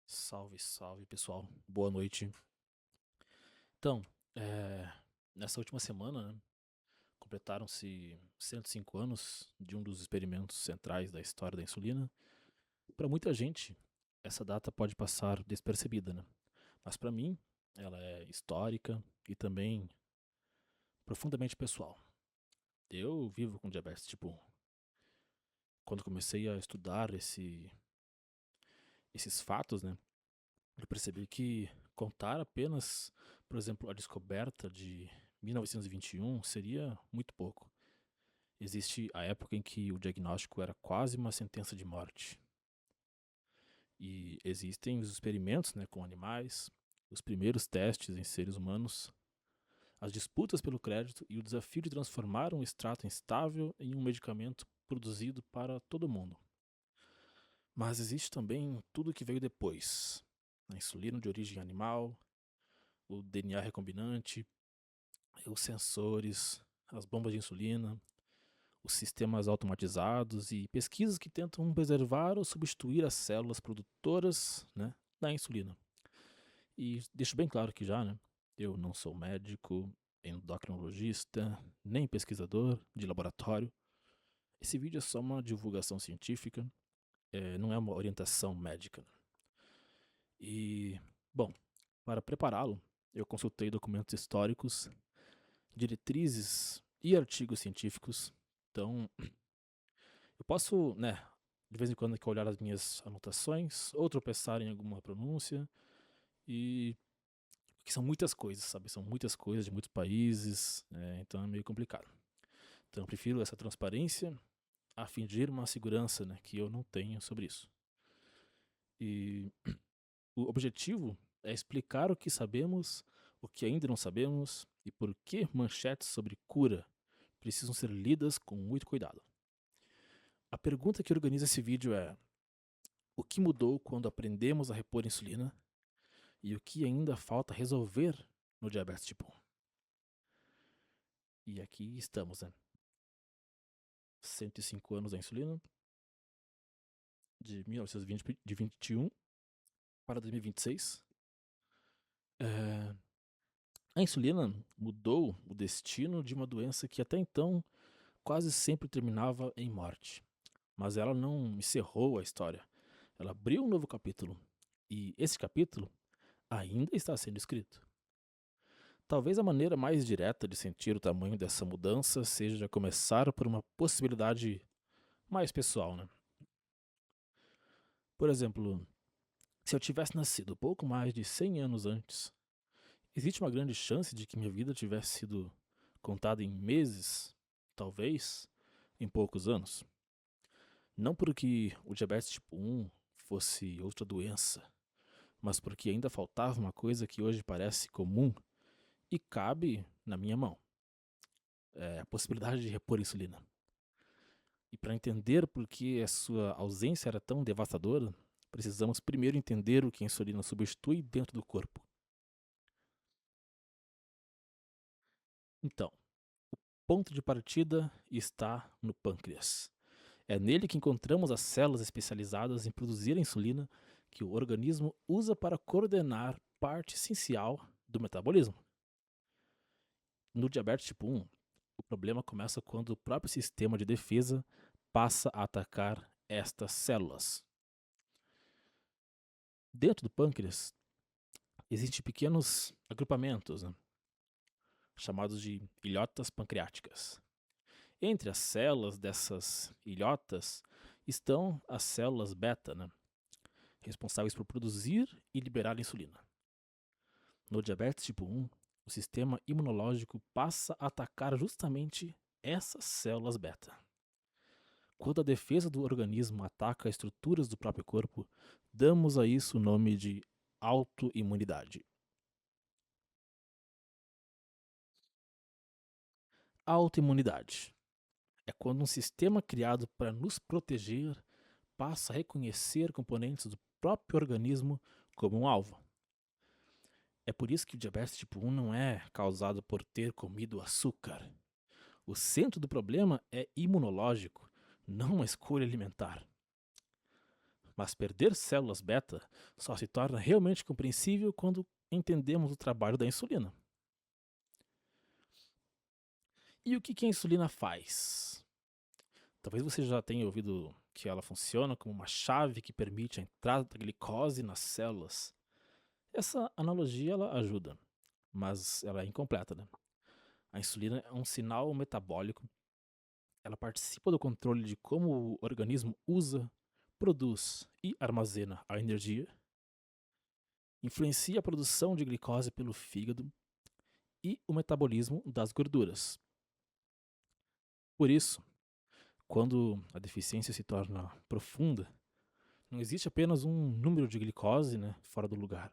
Salve, salve pessoal, boa noite. Então, é, nessa última semana, né, completaram-se 105 anos de um dos experimentos centrais da história da insulina. Para muita gente, essa data pode passar despercebida, né? Mas para mim, ela é histórica e também profundamente pessoal. Eu vivo com diabetes tipo 1. Quando comecei a estudar esses fatos, né, eu percebi que contar apenas, por exemplo, a descoberta de 1921 seria muito pouco. Existe a época em que o diagnóstico era quase uma sentença de morte. E existem os experimentos, né, com animais, os primeiros testes em seres humanos, as disputas pelo crédito e o desafio de transformar um extrato instável em um medicamento produzido para todo mundo. Mas existe também tudo que veio depois. A insulina de origem animal, o DNA recombinante, os sensores, as bombas de insulina, os sistemas automatizados e pesquisas que tentam preservar ou substituir as células produtoras, né, da insulina. E deixo bem claro que já, né, eu não sou médico, endocrinologista, nem pesquisador de laboratório. Esse vídeo é só uma divulgação científica, não é uma orientação médica. E, bom, para prepará-lo, eu consultei documentos históricos, diretrizes e artigos científicos. Então, eu posso, né, de vez em quando aqui olhar as minhas anotações, ou tropeçar em alguma pronúncia, e porque são muitas coisas, sabe? São muitas coisas de muitos países, então é meio complicado. Então eu prefiro essa transparência a fingir uma segurança, né, que eu não tenho sobre isso. E o objetivo é explicar o que sabemos, o que ainda não sabemos e por que manchetes sobre cura precisam ser lidas com muito cuidado. A pergunta que organiza esse vídeo é: o que mudou quando aprendemos a repor insulina e o que ainda falta resolver no diabetes tipo 1? E aqui estamos, né? 105 anos da insulina, de 1921 para 2026. A insulina mudou o destino de uma doença que até então quase sempre terminava em morte. Mas ela não encerrou a história. Ela abriu um novo capítulo. E esse capítulo ainda está sendo escrito. Talvez a maneira mais direta de sentir o tamanho dessa mudança seja começar por uma possibilidade mais pessoal, né? Por exemplo, se eu tivesse nascido pouco mais de 100 anos antes, existe uma grande chance de que minha vida tivesse sido contada em meses, talvez em poucos anos. Não porque o diabetes tipo 1 fosse outra doença, mas porque ainda faltava uma coisa que hoje parece comum e cabe na minha mão. É a possibilidade de repor insulina. E para entender por que a sua ausência era tão devastadora, precisamos primeiro entender o que a insulina substitui dentro do corpo. Então, o ponto de partida está no pâncreas. É nele que encontramos as células especializadas em produzir a insulina que o organismo usa para coordenar parte essencial do metabolismo. No diabetes tipo 1, o problema começa quando o próprio sistema de defesa passa a atacar estas células. Dentro do pâncreas, existem pequenos agrupamentos, né, chamados de ilhotas pancreáticas. Entre as células dessas ilhotas estão as células beta, né, responsáveis por produzir e liberar insulina. No diabetes tipo 1, o sistema imunológico passa a atacar justamente essas células beta. Quando a defesa do organismo ataca estruturas do próprio corpo, damos a isso o nome de autoimunidade. Autoimunidade é quando um sistema criado para nos proteger passa a reconhecer componentes do próprio organismo como um alvo. É por isso que o diabetes tipo 1 não é causado por ter comido açúcar. O centro do problema é imunológico, não uma escolha alimentar. Mas perder células beta só se torna realmente compreensível quando entendemos o trabalho da insulina. E o que a insulina faz? Talvez você já tenha ouvido que ela funciona como uma chave que permite a entrada da glicose nas células. Essa analogia ela ajuda, mas ela é incompleta, né? A insulina é um sinal metabólico. Ela participa do controle de como o organismo usa, produz e armazena a energia, influencia a produção de glicose pelo fígado e o metabolismo das gorduras. Por isso, quando a deficiência se torna profunda, não existe apenas um número de glicose, né, fora do lugar.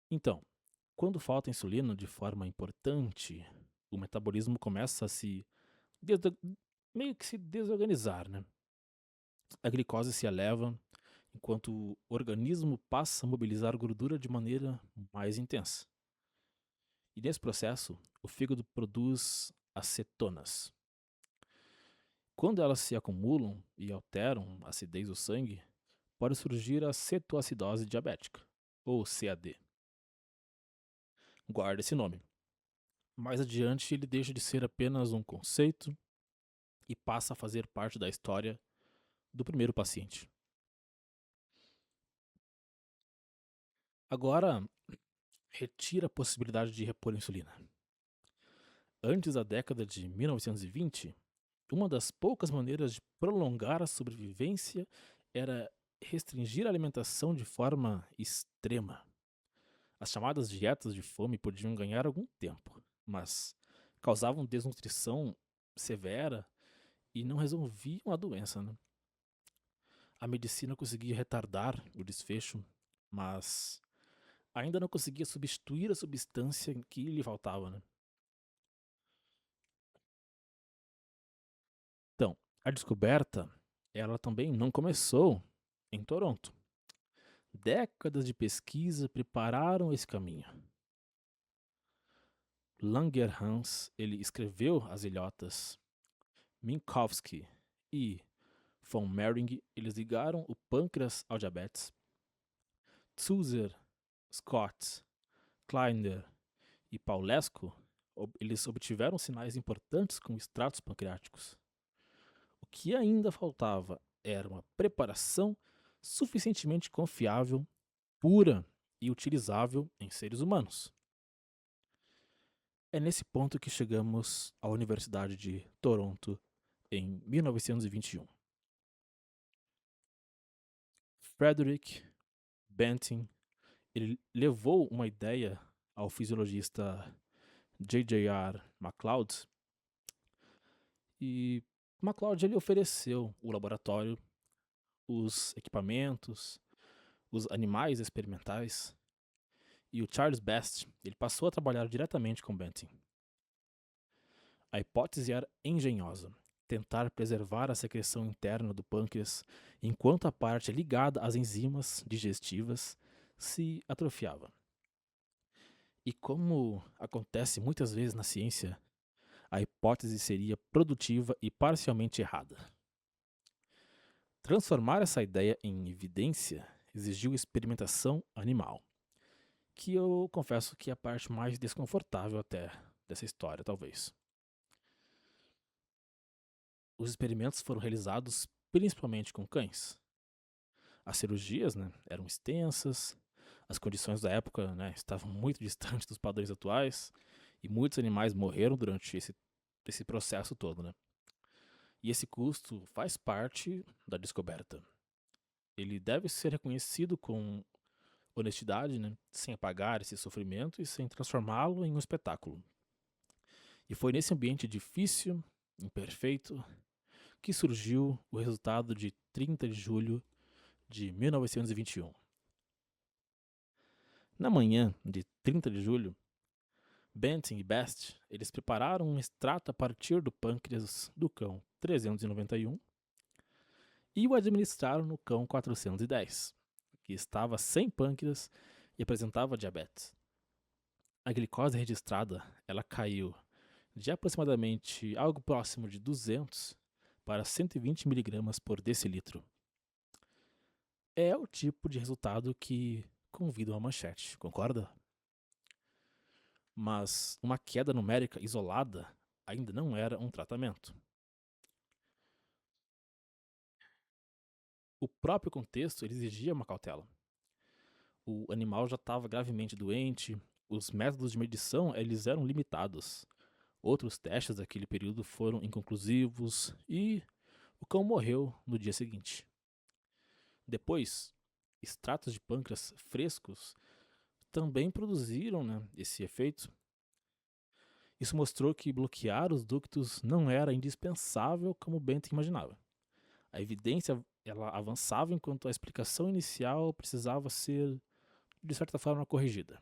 Então, quando falta insulina de forma importante, o metabolismo começa a meio que se desorganizar, né? A glicose se eleva, enquanto o organismo passa a mobilizar gordura de maneira mais intensa. E nesse processo, o fígado produz acetonas. Quando elas se acumulam e alteram a acidez do sangue, pode surgir a cetoacidose diabética, ou CAD. Guarda esse nome. Mais adiante, ele deixa de ser apenas um conceito e passa a fazer parte da história do primeiro paciente. Agora, retira a possibilidade de repor insulina. Antes da década de 1920, uma das poucas maneiras de prolongar a sobrevivência era restringir a alimentação de forma extrema. As chamadas dietas de fome podiam ganhar algum tempo, mas causavam desnutrição severa e não resolviam a doença, né? A medicina conseguia retardar o desfecho, mas ainda não conseguia substituir a substância que lhe faltava, né? Então, a descoberta, ela também não começou em Toronto. Décadas de pesquisa prepararam esse caminho. Langerhans, ele escreveu as ilhotas. Minkowski e von Mering, eles ligaram o pâncreas ao diabetes. Zuser, Scott, Kleiner e Paulesco, eles obtiveram sinais importantes com extratos pancreáticos. O que ainda faltava era uma preparação suficientemente confiável, pura e utilizável em seres humanos. É nesse ponto que chegamos à Universidade de Toronto em 1921. Frederick Banting, ele levou uma ideia ao fisiologista J.J.R. MacLeod e MacLeod ele ofereceu o laboratório, os equipamentos, os animais experimentais e o Charles Best ele passou a trabalhar diretamente com Banting. A hipótese era engenhosa, tentar preservar a secreção interna do pâncreas enquanto a parte ligada às enzimas digestivas se atrofiava. E como acontece muitas vezes na ciência, a hipótese seria produtiva e parcialmente errada. Transformar essa ideia em evidência exigiu experimentação animal, que eu confesso que é a parte mais desconfortável até dessa história, talvez. Os experimentos foram realizados principalmente com cães. As cirurgias, né, eram extensas, as condições da época, né, estavam muito distantes dos padrões atuais e muitos animais morreram durante esse processo todo, né? E esse custo faz parte da descoberta. Ele deve ser reconhecido com honestidade, né, sem apagar esse sofrimento e sem transformá-lo em um espetáculo. E foi nesse ambiente difícil, imperfeito, que surgiu o resultado de 30 de julho de 1921. Na manhã de 30 de julho, Banting e Best eles prepararam um extrato a partir do pâncreas do cão 391 e o administraram no cão 410, que estava sem pâncreas e apresentava diabetes. A glicose registrada, ela caiu de aproximadamente algo próximo de 200 para 120 miligramas por decilitro. É o tipo de resultado que convida uma manchete, concorda? Mas uma queda numérica isolada ainda não era um tratamento. O próprio contexto exigia uma cautela. O animal já estava gravemente doente, os métodos de medição eles eram limitados. Outros testes daquele período foram inconclusivos e o cão morreu no dia seguinte. Depois, extratos de pâncreas frescos também produziram, esse efeito. Isso mostrou que bloquear os ductos não era indispensável como Bent imaginava. A evidência ela avançava enquanto a explicação inicial precisava ser, de certa forma, corrigida.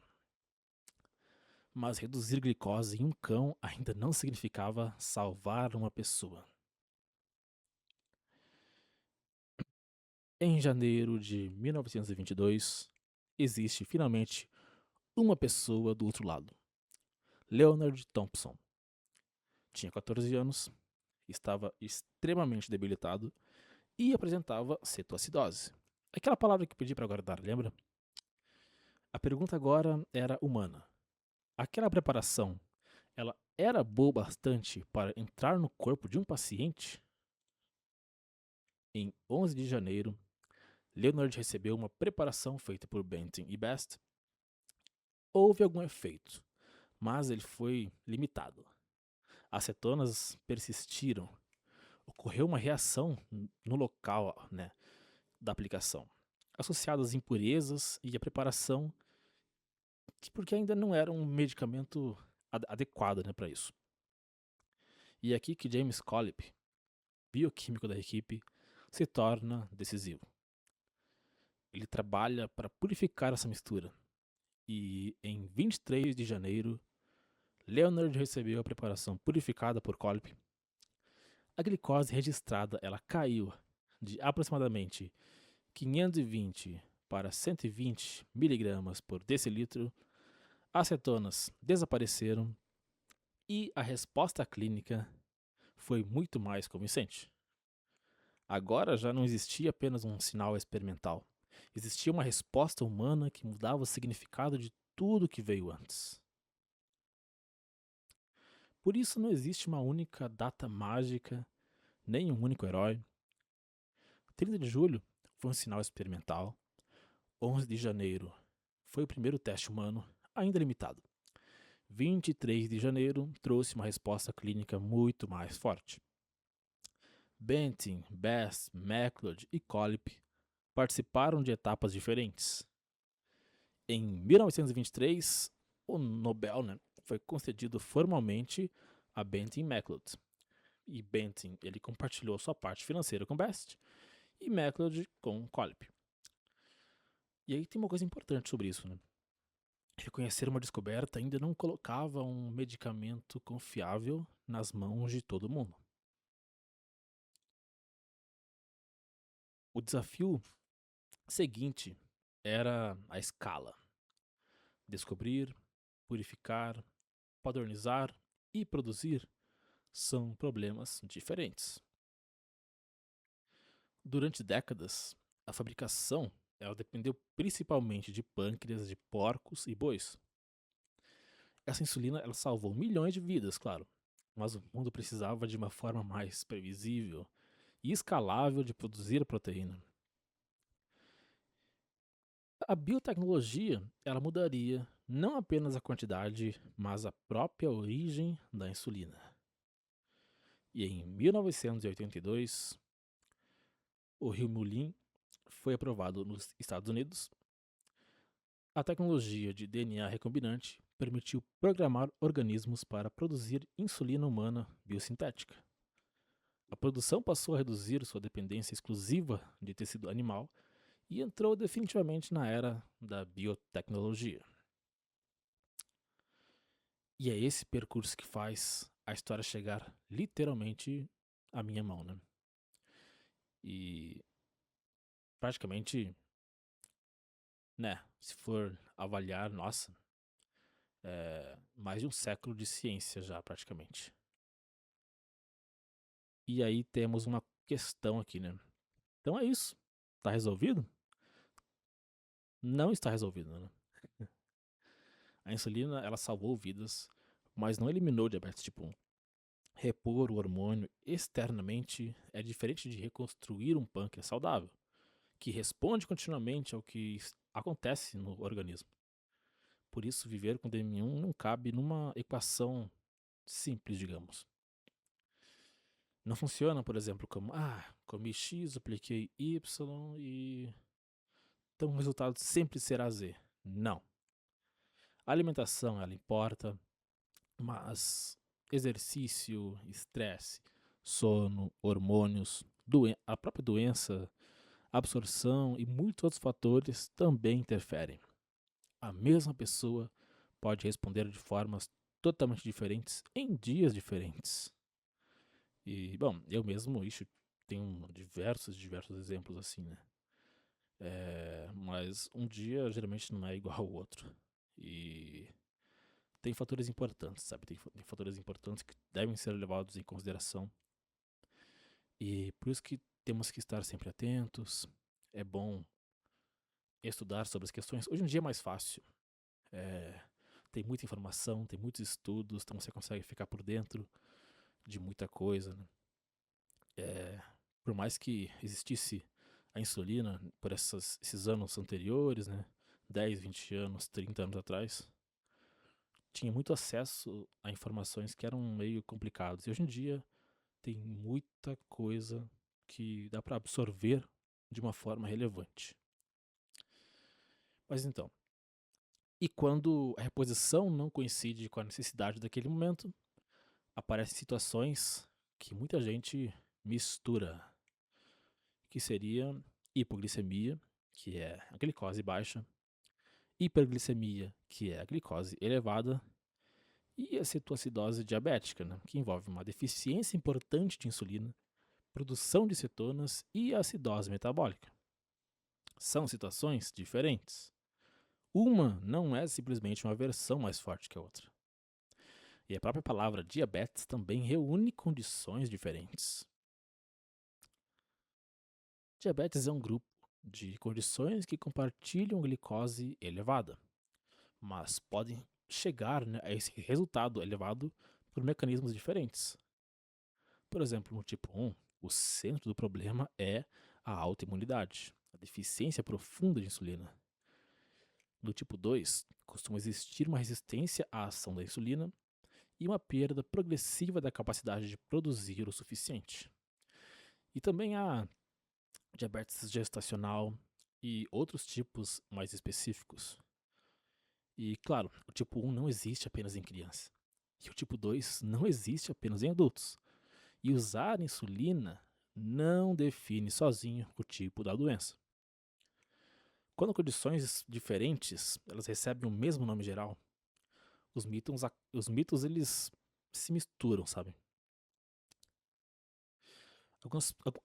Mas reduzir glicose em um cão ainda não significava salvar uma pessoa. Em janeiro de 1922, existe finalmente uma pessoa do outro lado. Leonard Thompson. Tinha 14 anos, estava extremamente debilitado e apresentava cetoacidose. Aquela palavra que pedi para guardar, lembra? A pergunta agora era humana. Aquela preparação, ela era boa bastante para entrar no corpo de um paciente? Em 11 de janeiro, Leonard recebeu uma preparação feita por Benton e Best. Houve algum efeito, mas ele foi limitado. As cetonas persistiram. Ocorreu uma reação no local, da aplicação, associada às impurezas e à preparação, porque ainda não era um medicamento adequado, para isso. E é aqui que James Collip, bioquímico da equipe, se torna decisivo. Ele trabalha para purificar essa mistura. E em 23 de janeiro, Leonard recebeu a preparação purificada por Collip. A glicose registrada ela caiu de aproximadamente 520 para 120 miligramas por decilitro. As cetonas desapareceram e a resposta clínica foi muito mais convincente. Agora já não existia apenas um sinal experimental. Existia uma resposta humana que mudava o significado de tudo que veio antes. Por isso não existe uma única data mágica, nem um único herói. 30 de julho foi um sinal experimental. 11 de janeiro foi o primeiro teste humano, ainda limitado. 23 de janeiro trouxe uma resposta clínica muito mais forte. Benton, Best, MacLeod e Collip participaram de etapas diferentes. Em 1923, o Nobel foi concedido formalmente a Benton e MacLeod. E Benton ele compartilhou sua parte financeira com Best e MacLeod com Collip. E aí tem uma coisa importante sobre isso. Reconhecer uma descoberta ainda não colocava um medicamento confiável nas mãos de todo mundo. O desafio seguinte era a escala. Descobrir, purificar, padronizar e produzir são problemas diferentes. Durante décadas, a fabricação ela dependeu principalmente de pâncreas de porcos e bois. Essa insulina ela salvou milhões de vidas, claro, mas o mundo precisava de uma forma mais previsível e escalável de produzir a proteína. A biotecnologia ela mudaria não apenas a quantidade, mas a própria origem da insulina. E em 1982, o Humulin foi aprovado nos Estados Unidos. A tecnologia de DNA recombinante permitiu programar organismos para produzir insulina humana biosintética. A produção passou a reduzir sua dependência exclusiva de tecido animal e entrou definitivamente na era da biotecnologia. E é esse percurso que faz a história chegar literalmente à minha mão, E praticamente né? Se for avaliar, nossa, mais de um século de ciência já, praticamente. E aí temos uma questão aqui, né? Então é isso. Tá resolvido? Não está resolvido, né? A insulina, ela salvou vidas, mas não eliminou o diabetes tipo 1. Repor o hormônio externamente é diferente de reconstruir um pâncreas saudável, que responde continuamente ao que acontece no organismo. Por isso, viver com DM1 não cabe numa equação simples, digamos. Não funciona, por exemplo, como comi X, apliquei Y e então o resultado sempre será Z. Não. A alimentação, ela importa, mas exercício, estresse, sono, hormônios, a própria doença, absorção e muitos outros fatores também interferem. A mesma pessoa pode responder de formas totalmente diferentes em dias diferentes. E, bom, eu mesmo tenho diversos exemplos assim, né? Mas um dia geralmente não é igual ao outro. E tem fatores importantes, sabe? Tem fatores importantes que devem ser levados em consideração. E por isso que temos que estar sempre atentos. É bom estudar sobre as questões. Hoje em dia é mais fácil. É, tem muita informação, tem muitos estudos, então você consegue ficar por dentro de muita coisa, né? Por mais que existisse a insulina por esses anos anteriores, né? 10, 20 anos, 30 anos atrás, tinha muito acesso a informações que eram meio complicadas. E hoje em dia tem muita coisa que dá para absorver de uma forma relevante. Mas então, e quando a reposição não coincide com a necessidade daquele momento, aparecem situações que muita gente mistura, que seria hipoglicemia, que é a glicose baixa, hiperglicemia, que é a glicose elevada, e a cetoacidose diabética, né, que envolve uma deficiência importante de insulina, produção de cetonas e acidose metabólica. São situações diferentes. Uma não é simplesmente uma versão mais forte que a outra. E a própria palavra diabetes também reúne condições diferentes. Diabetes é um grupo de condições que compartilham glicose elevada, mas podem chegar, né, a esse resultado elevado por mecanismos diferentes. Por exemplo, no tipo 1, o centro do problema é a autoimunidade, a deficiência profunda de insulina. No tipo 2, costuma existir uma resistência à ação da insulina e uma perda progressiva da capacidade de produzir o suficiente. E também há diabetes gestacional e outros tipos mais específicos. E, claro, o tipo 1 não existe apenas em crianças. E o tipo 2 não existe apenas em adultos. E usar insulina não define sozinho o tipo da doença. Quando condições diferentes elas recebem o mesmo nome geral, os mitos eles se misturam, sabe?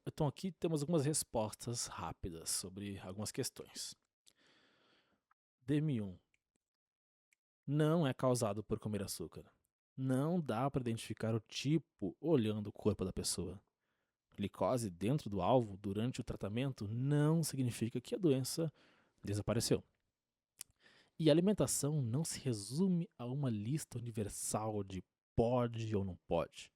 Então aqui temos algumas respostas rápidas sobre algumas questões. DM1 não é causado por comer açúcar. Não dá para identificar o tipo olhando o corpo da pessoa. Glicose dentro do alvo durante o tratamento não significa que a doença desapareceu. E a alimentação não se resume a uma lista universal de pode ou não pode.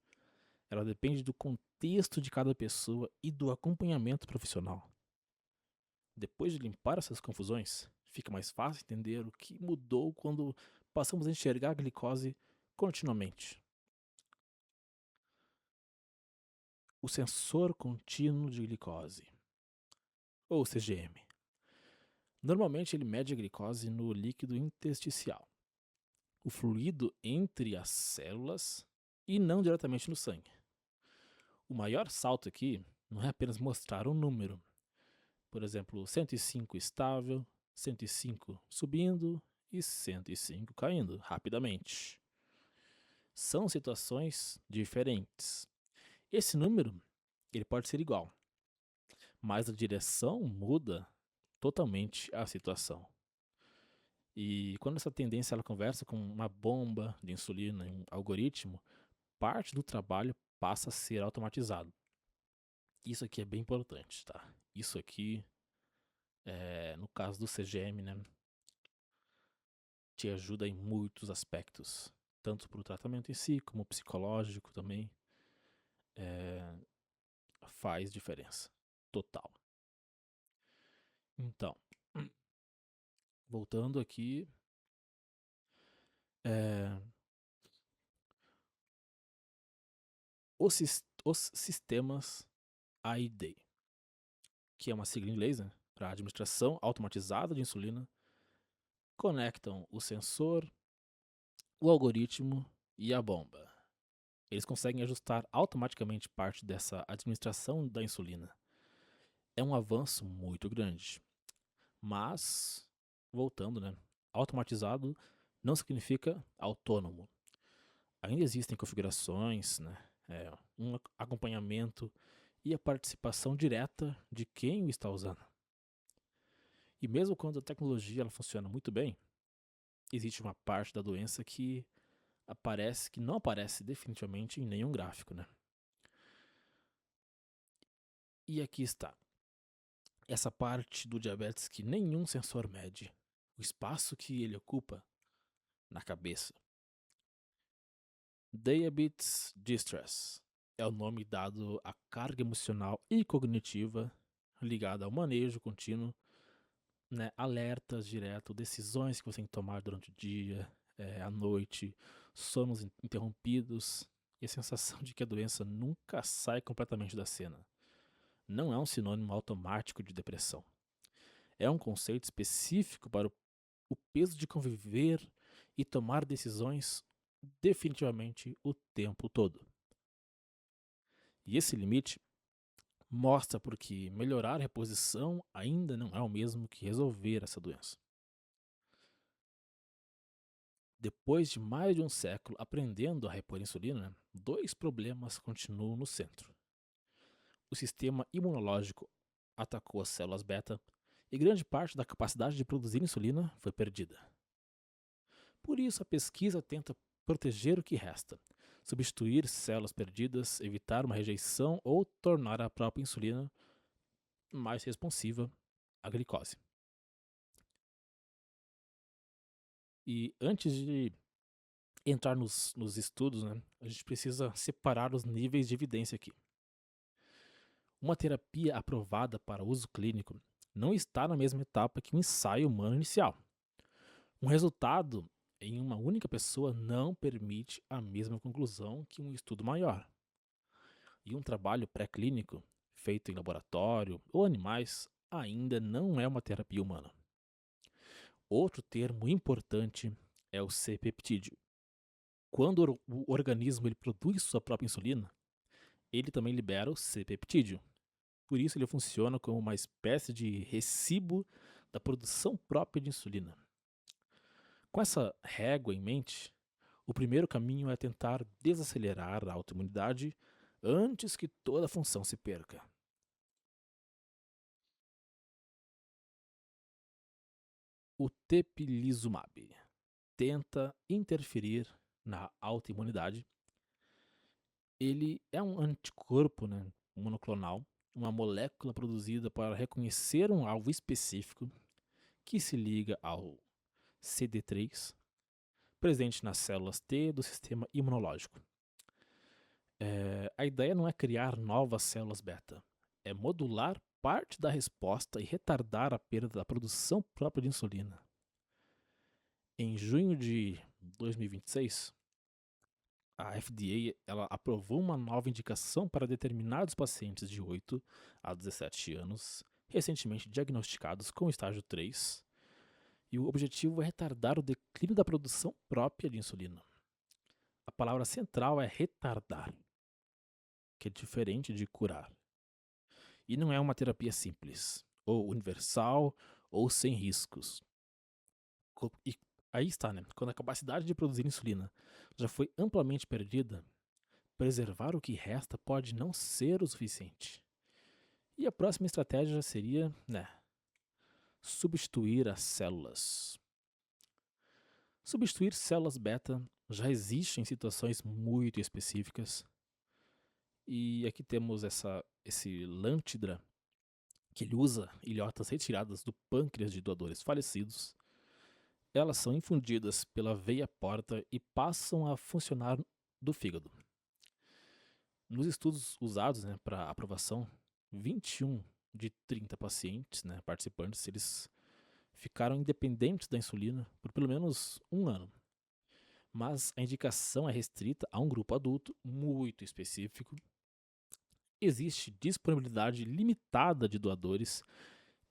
Ela depende do contexto de cada pessoa e do acompanhamento profissional. Depois de limpar essas confusões, fica mais fácil entender o que mudou quando passamos a enxergar a glicose continuamente. O sensor contínuo de glicose, ou CGM. Normalmente ele mede a glicose no líquido intersticial, o fluido entre as células e não diretamente no sangue. O maior salto aqui não é apenas mostrar um número, por exemplo, 105 estável, 105 subindo e 105 caindo rapidamente. São situações diferentes. Esse número ele pode ser igual, mas a direção muda totalmente a situação. E quando essa tendência ela conversa com uma bomba de insulina e um algoritmo, parte do trabalho passa a ser automatizado. Isso aqui é bem importante, tá? Isso aqui, no caso do CGM, né, te ajuda em muitos aspectos, tanto para o tratamento em si, como psicológico também, faz diferença total. Então, voltando aqui, os sistemas AID, que é uma sigla em inglês, né, para administração automatizada de insulina, conectam o sensor, o algoritmo e a bomba. Eles conseguem ajustar automaticamente parte dessa administração da insulina. É um avanço muito grande. Mas, voltando, né? Automatizado não significa autônomo. Ainda existem configurações, né? Um acompanhamento e a participação direta de quem o está usando. E mesmo quando a tecnologia ela funciona muito bem, existe uma parte da doença que não aparece definitivamente em nenhum gráfico, né? E aqui está. Essa parte do diabetes que nenhum sensor mede. O espaço que ele ocupa na cabeça. Diabetes Distress é o nome dado à carga emocional e cognitiva ligada ao manejo contínuo, né, alertas direto, decisões que você tem que tomar durante o dia, à noite, sonos interrompidos e a sensação de que a doença nunca sai completamente da cena. Não é um sinônimo automático de depressão. É um conceito específico para o peso de conviver e tomar decisões definitivamente o tempo todo. E esse limite mostra porque melhorar a reposição ainda não é o mesmo que resolver essa doença. Depois de mais de um século aprendendo a repor insulina, dois problemas continuam no centro. O sistema imunológico atacou as células beta e grande parte da capacidade de produzir insulina foi perdida. Por isso, a pesquisa tenta proteger o que resta, substituir células perdidas, evitar uma rejeição ou tornar a própria insulina mais responsiva à glicose. E antes de entrar nos estudos, né, a gente precisa separar os níveis de evidência aqui. Uma terapia aprovada para uso clínico não está na mesma etapa que um ensaio humano inicial. Um resultado em uma única pessoa não permite a mesma conclusão que um estudo maior. E um trabalho pré-clínico, feito em laboratório ou animais, ainda não é uma terapia humana. Outro termo importante é o C-peptídeo. Quando o organismo ele produz sua própria insulina, ele também libera o C-peptídeo. Por isso ele funciona como uma espécie de recibo da produção própria de insulina. Com essa régua em mente, o primeiro caminho é tentar desacelerar a autoimunidade antes que toda a função se perca. O tepilizumab tenta interferir na autoimunidade. Ele é um anticorpo, né, monoclonal, uma molécula produzida para reconhecer um alvo específico que se liga ao CD3, presente nas células T do sistema imunológico. A ideia não é criar novas células beta, é modular parte da resposta e retardar a perda da produção própria de insulina. Em junho de 2026, a FDA ela aprovou uma nova indicação para determinados pacientes de 8 a 17 anos, recentemente diagnosticados com estágio 3, e o objetivo é retardar o declínio da produção própria de insulina. A palavra central é retardar, que é diferente de curar. E não é uma terapia simples, ou universal, ou sem riscos. E aí está, né? Quando a capacidade de produzir insulina já foi amplamente perdida, preservar o que resta pode não ser o suficiente. E a próxima estratégia seria, substituir as células. Substituir células beta já existe em situações muito específicas. E aqui temos esse Lantidra, que ele usa ilhotas retiradas do pâncreas de doadores falecidos. Elas são infundidas pela veia porta e passam a funcionar do fígado. Nos estudos usados, para aprovação, 21 de 30 pacientes, participantes, eles ficaram independentes da insulina por pelo menos um ano. Mas a indicação é restrita a um grupo adulto muito específico. Existe disponibilidade limitada de doadores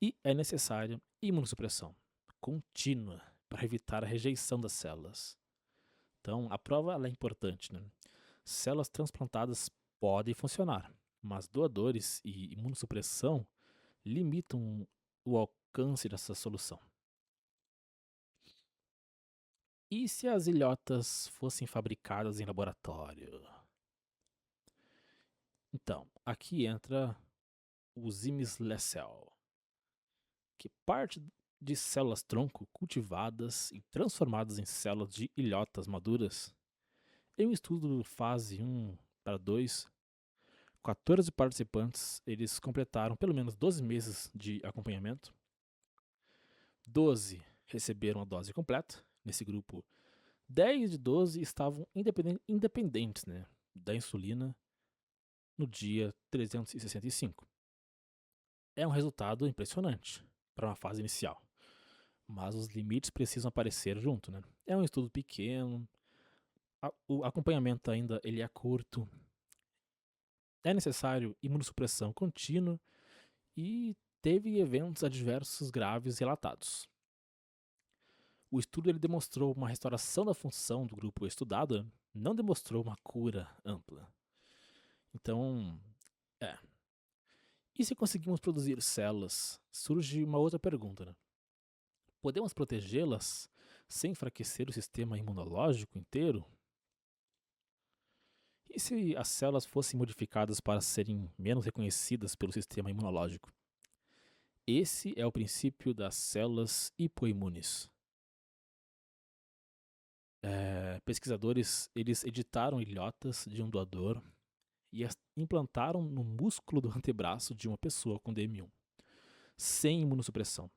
e é necessária imunossupressão contínua para evitar a rejeição das células. Então, a prova ela é importante. Células transplantadas podem funcionar, mas doadores e imunossupressão limitam o alcance dessa solução. E se as ilhotas fossem fabricadas em laboratório? Então, aqui entra o Zimislecel, que parte de células-tronco cultivadas e transformadas em células de ilhotas maduras. Em um estudo fase 1 para 2, 14 participantes eles completaram pelo menos 12 meses de acompanhamento. 12 receberam a dose completa. Nesse grupo, 10 de 12 estavam independentes da insulina no dia 365. É um resultado impressionante para uma fase inicial, mas os limites precisam aparecer junto. É um estudo pequeno, o acompanhamento ainda ele é curto, é necessário imunossupressão contínua e teve eventos adversos graves relatados. O estudo ele demonstrou uma restauração da função do grupo estudado, não demonstrou uma cura ampla. Então, E se conseguimos produzir células, surge uma outra pergunta. Podemos protegê-las sem enfraquecer o sistema imunológico inteiro? E se as células fossem modificadas para serem menos reconhecidas pelo sistema imunológico? Esse é o princípio das células hipoimunes. Pesquisadores eles editaram ilhotas de um doador e as implantaram no músculo do antebraço de uma pessoa com DM1, sem imunossupressão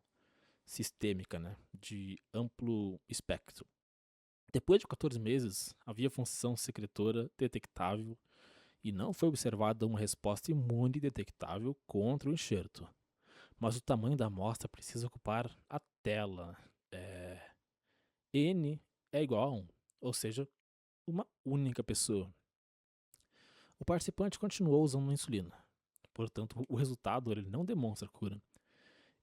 sistêmica, de amplo espectro. Depois de 14 meses, havia função secretora detectável e não foi observada uma resposta imune detectável contra o enxerto. Mas o tamanho da amostra precisa ocupar a tela. N é igual a 1, ou seja, uma única pessoa. O participante continuou usando a insulina. Portanto, o resultado ele não demonstra cura.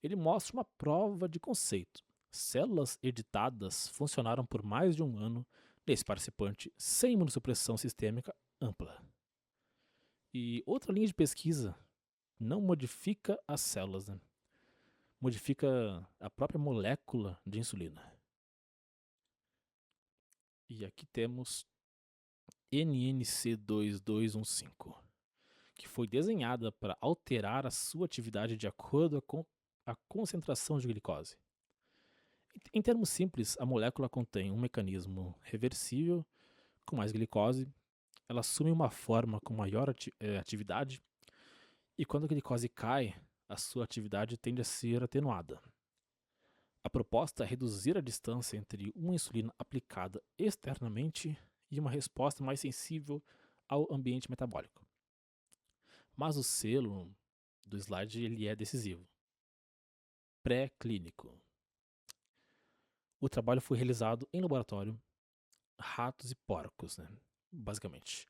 Ele mostra uma prova de conceito. Células editadas funcionaram por mais de um ano nesse participante sem imunossupressão sistêmica ampla. E outra linha de pesquisa não modifica as células, modifica a própria molécula de insulina. E aqui temos NNC2215, que foi desenhada para alterar a sua atividade de acordo com a concentração de glicose. Em termos simples, a molécula contém um mecanismo reversível com mais glicose, ela assume uma forma com maior atividade e quando a glicose cai, a sua atividade tende a ser atenuada. A proposta é reduzir a distância entre uma insulina aplicada externamente e uma resposta mais sensível ao ambiente metabólico. Mas o selo do slide ele é decisivo. Pré-clínico. O trabalho foi realizado em laboratório, ratos e porcos, basicamente.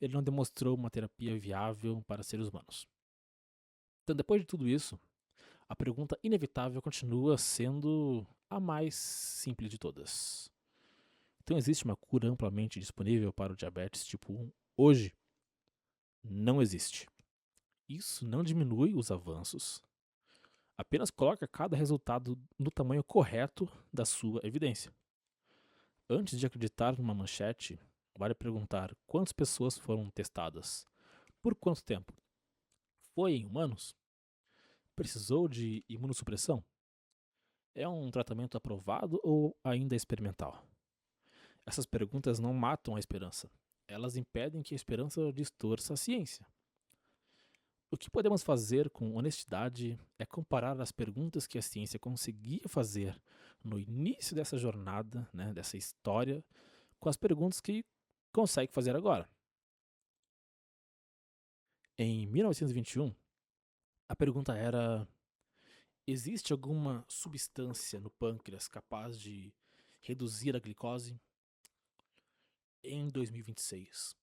Ele não demonstrou uma terapia viável para seres humanos. Então, depois de tudo isso, a pergunta inevitável continua sendo a mais simples de todas. Então, existe uma cura amplamente disponível para o diabetes tipo 1 hoje? Não existe. Isso não diminui os avanços, apenas coloca cada resultado no tamanho correto da sua evidência. Antes de acreditar numa manchete, vale perguntar quantas pessoas foram testadas, por quanto tempo, foi em humanos, precisou de imunossupressão, é um tratamento aprovado ou ainda experimental? Essas perguntas não matam a esperança. Elas impedem que a esperança distorça a ciência. O que podemos fazer com honestidade é comparar as perguntas que a ciência conseguia fazer no início dessa jornada, né, dessa história, com as perguntas que consegue fazer agora. Em 1921, a pergunta era: existe alguma substância no pâncreas capaz de reduzir a glicose? Em 2026,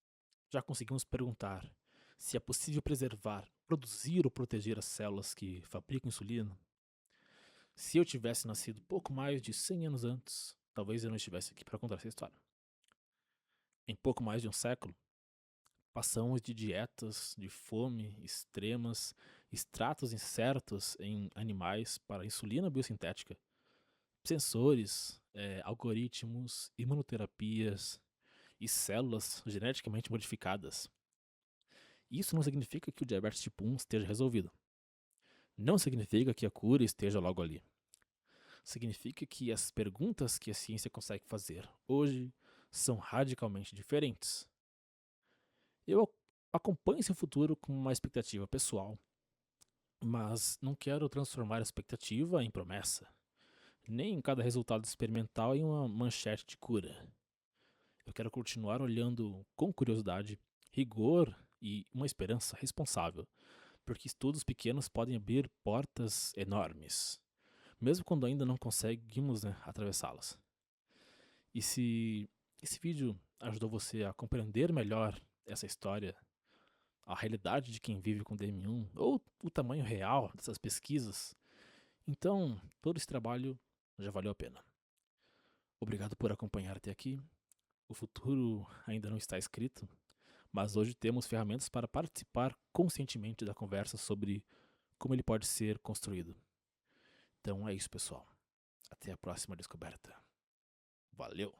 já conseguimos perguntar se é possível preservar, produzir ou proteger as células que fabricam insulina? Se eu tivesse nascido pouco mais de 100 anos antes, talvez eu não estivesse aqui para contar essa história. Em pouco mais de um século, passamos de dietas de fome extremas, extratos incertos em animais para insulina biosintética, sensores, algoritmos, imunoterapias e células geneticamente modificadas. Isso não significa que o diabetes tipo 1 esteja resolvido. Não significa que a cura esteja logo ali. Significa que as perguntas que a ciência consegue fazer hoje são radicalmente diferentes. Eu acompanho esse futuro com uma expectativa pessoal, mas não quero transformar a expectativa em promessa, nem cada resultado experimental em uma manchete de cura. Eu quero continuar olhando com curiosidade, rigor e uma esperança responsável, porque estudos pequenos podem abrir portas enormes, mesmo quando ainda não conseguimos, né, atravessá-las. E se esse vídeo ajudou você a compreender melhor essa história, a realidade de quem vive com DM1 ou o tamanho real dessas pesquisas, então todo esse trabalho já valeu a pena. Obrigado por acompanhar até aqui. O futuro ainda não está escrito, mas hoje temos ferramentas para participar conscientemente da conversa sobre como ele pode ser construído. Então é isso, pessoal. Até a próxima descoberta. Valeu!